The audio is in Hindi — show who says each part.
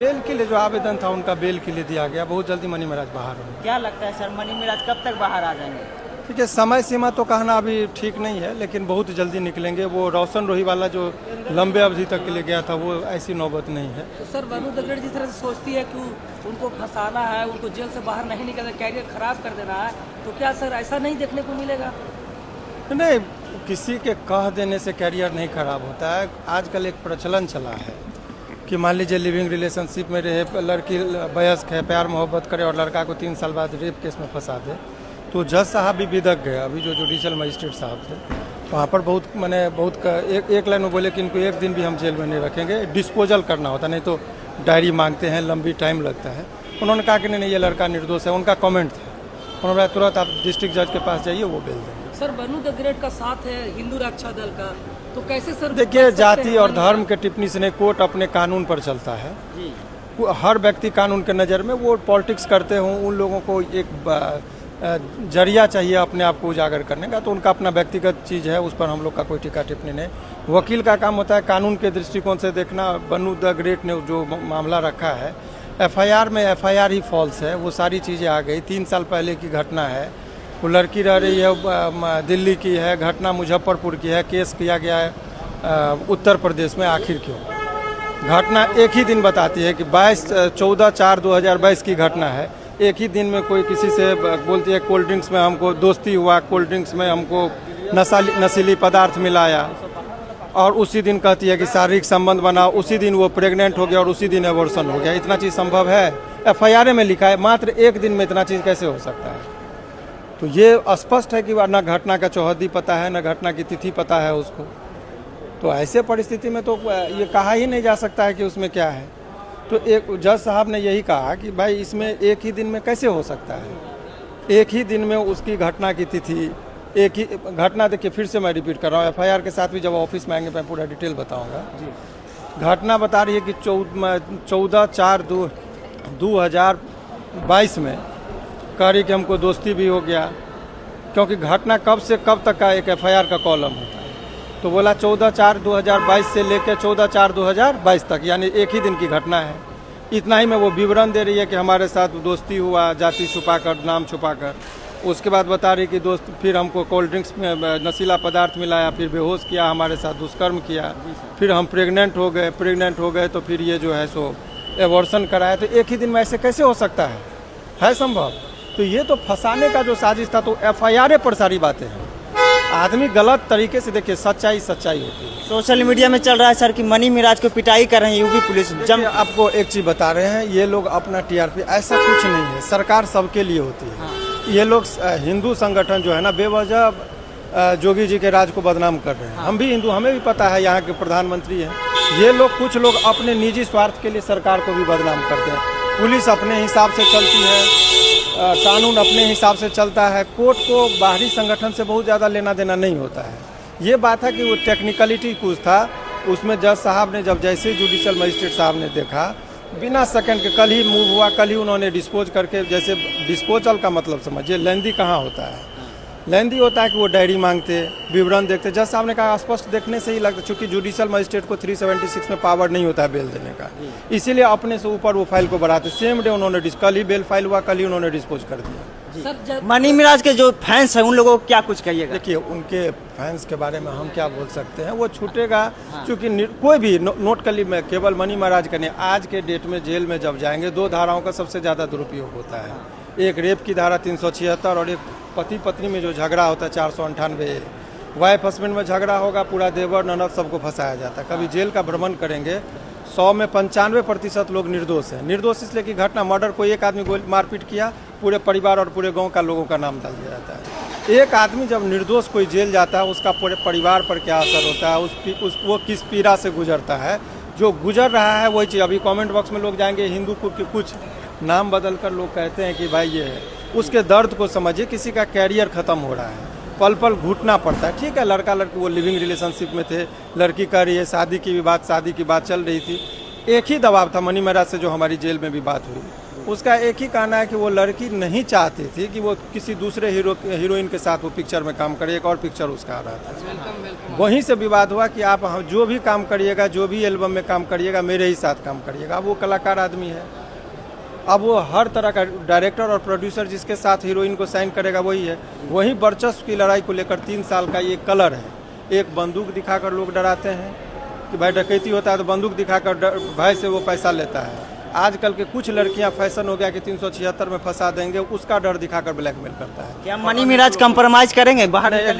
Speaker 1: बेल के लिए जो आवेदन था उनका बेल के लिए दिया गया। बहुत जल्दी मनी महाराज बाहर होंगे।
Speaker 2: क्या लगता है सर, मनी महाराज कब तक बाहर आ जाएंगे?
Speaker 1: देखिए, समय सीमा तो कहना अभी ठीक नहीं है, लेकिन बहुत जल्दी निकलेंगे। वो रोशन रोही वाला जो लंबे अवधि तक के लिए गया था, वो ऐसी नौबत नहीं है।
Speaker 3: तो सर वरुण दगड़ जिस तरह से सोचती है कि उनको फंसाना है, उनको जेल से बाहर नहीं निकलना, कैरियर खराब कर देना है, तो क्या सर ऐसा नहीं देखने को मिलेगा?
Speaker 1: नहीं, किसी के कह देने से कैरियर नहीं खराब होता है। आजकल एक प्रचलन चला है कि मान लीजिए लिविंग रिलेशनशिप में रहे, लड़की वयस्क है, प्यार मोहब्बत करे और लड़का को 3 साल बाद रेप केस में फंसा दे। तो जज साहब भी विदक गए, अभी जो जुडिशल मजिस्ट्रेट साहब थे, वहाँ पर बहुत एक लाइन में बोले कि इनको 1 दिन भी हम जेल में नहीं रखेंगे, डिस्पोजल करना होता, नहीं तो डायरी मांगते हैं, लंबी टाइम लगता है। उन्होंने कहा कि नहीं, ये लड़का निर्दोष है। उनका कमेंट था, उन्होंने तुरंत आप डिस्ट्रिक्ट जज के पास जाइए, वो बेल देंगे।
Speaker 3: सर वरुण दगड़ का साथ है हिंदू रक्षा दल का, तो कैसे सर?
Speaker 1: देखिए, जाति और धर्म के टिप्पणी से नहीं, कोर्ट अपने कानून पर चलता है।
Speaker 2: जी।
Speaker 1: हर व्यक्ति कानून के नज़र में, वो पॉलिटिक्स करते हों, उन लोगों को एक जरिया चाहिए अपने आप को उजागर करने का, तो उनका अपना व्यक्तिगत चीज़ है, उस पर हम लोग का कोई टीका टिप्पणी नहीं। वकील का काम होता है कानून के दृष्टिकोण से देखना। बन्नू द ग्रेट ने जो मामला रखा है, एफआईआर में एफआईआर ही फॉल्स है, वो सारी चीज़ें आ गई। 3 साल पहले की घटना है, वो लड़की रह रही है, दिल्ली की है, घटना मुजफ्फरपुर की है, केस किया गया है उत्तर प्रदेश में। आखिर क्यों? घटना एक ही दिन बताती है कि 14/4/2022 की घटना है। एक ही दिन में कोई किसी से बोलती है कोल्ड ड्रिंक्स में हमको दोस्ती हुआ, कोल्ड ड्रिंक्स में हमको नशीली पदार्थ मिलाया, और उसी दिन कहती है कि शारीरिक संबंध बना, उसी दिन वो प्रेग्नेंट हो गया और उसी दिन एबॉर्शन हो गया। इतना चीज़ संभव है? एफआईआर में लिखा है। मात्र 1 दिन में इतना चीज़ कैसे हो सकता है? तो ये स्पष्ट है कि न घटना का चौहद्दी पता है, न घटना की तिथि पता है उसको। तो ऐसे परिस्थिति में तो ये कहा ही नहीं जा सकता है कि उसमें क्या है। तो एक जज साहब ने यही कहा कि भाई इसमें एक ही दिन में कैसे हो सकता है? एक ही दिन में उसकी घटना की तिथि, एक ही घटना। देखिए, फिर से मैं रिपीट कर रहा हूँ, एफआईआर के साथ भी जब ऑफिस में आएंगे मैं पूरा डिटेल बताऊँगा। घटना बता रही है कि 14/4/2022 में कह रही कि हमको दोस्ती भी हो गया, क्योंकि घटना कब से कब तक का एक एफआईआर का कॉलम होता है। तो बोला 14/4/2022 से लेकर 14/4/2022 तक, यानी एक ही दिन की घटना है। इतना ही में वो विवरण दे रही है कि हमारे साथ दोस्ती हुआ, जाति छुपाकर, नाम छुपाकर। उसके बाद बता रही कि दोस्त फिर हमको कोल्ड ड्रिंक्स में नशीला पदार्थ मिलाया, फिर बेहोश किया, हमारे साथ दुष्कर्म किया, फिर हम प्रेग्नेंट हो गए तो फिर ये जो है सो एबॉर्शन कराया। तो एक ही दिन में ऐसे कैसे हो सकता है संभव? तो ये तो फंसाने का जो साजिश था, तो एफआईआर पर सारी बातें हैं। आदमी गलत तरीके से, देखिए, सच्चाई होती है।
Speaker 2: सोशल मीडिया में चल रहा है सर कि मनी महाराज को पिटाई कर रहे हैं यूपी पुलिस।
Speaker 1: आपको एक चीज़ बता रहे हैं, ये लोग अपना टीआरपी, ऐसा कुछ नहीं है। सरकार सबके लिए होती है। ये लोग हिंदू संगठन जो है ना, बेवजह जोगी जी के राज को बदनाम कर रहे हैं। हम भी हिंदू, हमें भी पता है यहाँ के प्रधानमंत्री हैं। ये लोग, कुछ लोग अपने निजी स्वार्थ के लिए सरकार को भी बदनाम करते हैं। पुलिस अपने हिसाब से चलती है, कानून अपने हिसाब से चलता है। कोर्ट को बाहरी संगठन से बहुत ज़्यादा लेना देना नहीं होता है। ये बात है कि वो टेक्निकलिटी कुछ था उसमें। जज साहब ने जब जैसे जुडिशल मजिस्ट्रेट साहब ने देखा, बिना सेकंड के कल ही मूव हुआ, कल ही उन्होंने डिस्पोज करके, जैसे डिस्पोजल का मतलब समझिए, लेंदी कहाँ होता है? लेंदी होता है कि वो डायरी मांगते, विवरण देखते। जज साहब ने कहा स्पष्ट देखने से ही लगता, चूंकि जुडिशल मजिस्ट्रेट को 376 में पावर नहीं होता है बेल देने का, इसीलिए अपने से ऊपर वो फाइल को बढ़ाते। सेम डे उन्होंने कल ही बेल फाइल हुआ, कल ही उन्होंने डिस्पोज कर दिया।
Speaker 3: सर
Speaker 2: मनी महाराज के जो फैंस हैं उन लोगों को क्या कुछ कहिएगा?
Speaker 1: देखिए, उनके फैंस के बारे में हम क्या बोल सकते हैं? वो छूटेगा, क्योंकि कोई भी नोट कर ली, मैं केवल मनी महाराज का नहीं, आज के डेट में जेल में जब जाएंगे, 2 धाराओं का सबसे ज़्यादा दुरुपयोग होता है। एक रेप की धारा 376 और एक पति पत्नी में जो झगड़ा होता है 498। वाइफ हस्बैंड में झगड़ा होगा, पूरा देवर ननद सबको फंसाया जाता है। कभी जेल का भ्रमण करेंगे, 100 में 95% लोग निर्दोष हैं। निर्दोष इसलिए कि घटना मर्डर, कोई एक आदमी मारपीट किया, पूरे परिवार और पूरे गांव का लोगों का नाम डाल दिया जाता है। एक आदमी जब निर्दोष कोई जेल जाता है, उसका पूरे परिवार पर क्या असर होता है, वो किस पीड़ा से गुजरता है। जो गुजर रहा है वही चीज़। अभी कमेंट बॉक्स में लोग जाएंगे, हिंदू के कुछ नाम बदल कर लोग कहते हैं कि भाई ये है, उसके दर्द को समझिए। किसी का कैरियर ख़त्म हो रहा है, पल पल घुटना पड़ता है। ठीक है, लड़का लड़की वो लिविंग रिलेशनशिप में थे, लड़की कह रही है शादी की बात चल रही थी। एक ही दबाव था मनी महाराज से, जो हमारी जेल में भी बात हुई। उसका एक ही कहना है कि वो लड़की नहीं चाहती थी कि वो किसी दूसरे हीरोइन के साथ वो पिक्चर में काम करे, एक और पिक्चर उसका आ रहा था। वहीं से विवाद हुआ कि आप जो भी काम करिएगा, जो भी एल्बम में काम करिएगा, मेरे ही साथ काम करिएगा। अब वो कलाकार आदमी है, अब वो हर तरह का डायरेक्टर और प्रोड्यूसर जिसके साथ हीरोइन को साइन करेगा वही है। वही वर्चस्व की लड़ाई को लेकर 3 साल का ये कलर है। एक बंदूक दिखाकर लोग डराते हैं कि भाई डकैती होता है तो बंदूक दिखाकर भय से वो पैसा लेता है। आजकल के कुछ लड़कियां फैशन हो गया कि 376 में फंसा देंगे, उसका डर दिखाकर ब्लैकमेल करता है।
Speaker 2: क्या मनी मिराज कंप्रोमाइज करेंगे बाहर निकलने?